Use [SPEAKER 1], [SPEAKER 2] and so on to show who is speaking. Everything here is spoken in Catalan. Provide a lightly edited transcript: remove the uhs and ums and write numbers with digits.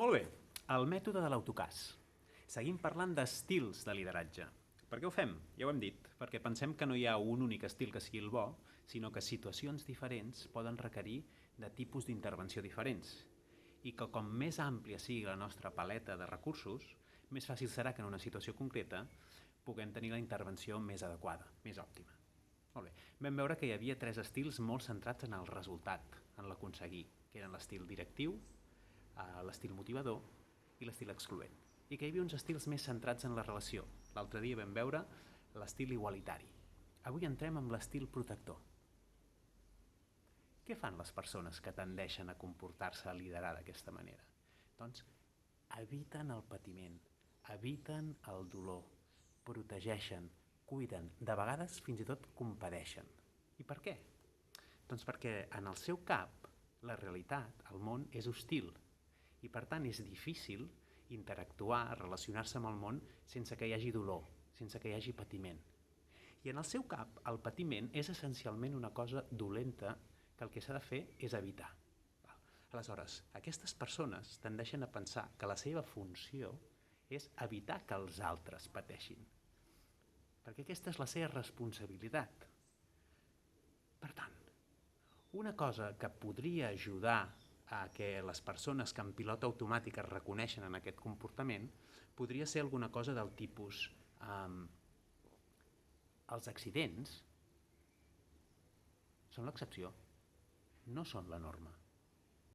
[SPEAKER 1] Molt bé, el mètode de l'autocàs. Seguim parlant d'estils de lideratge. Per què ho fem? Ja ho hem dit, perquè pensem que no hi ha un únic estil que sigui el bo, sinó que situacions diferents poden requerir de tipus d'intervenció diferents i que com més àmplia sigui la nostra paleta de recursos, més fàcil serà que en una situació concreta puguem tenir la intervenció més adequada, més òptima. Molt bé. Vam veure que hi havia 3 estils molt centrats en el resultat, en l'aconseguir, que eren l'estil directiu, l'estil motivador i l'estil excloent. I que hi havia uns estils més centrats en la relació. L'altre dia vam veure l'estil igualitari. Avui entrem amb l'estil protector. Què fan les persones que tendeixen a comportar-se, a liderar d'aquesta manera? Doncs eviten el patiment, eviten el dolor, protegeixen, cuiden, de vegades fins i tot compadeixen. I per què? Doncs perquè en el seu cap la realitat, el món, és hostil i per tant és difícil interactuar, relacionar-se amb el món sense que hi hagi dolor, sense que hi hagi patiment. I en el seu cap el patiment és essencialment una cosa dolenta que el que s'ha de fer és evitar. Aleshores, aquestes persones tendeixen a pensar que la seva funció és evitar que els altres pateixin, perquè aquesta és la seva responsabilitat. Per tant, una cosa que podria ajudar a que les persones que en pilot automàtic es reconeixen en aquest comportament podria ser alguna cosa del tipus els accidents són l'excepció, no són la norma.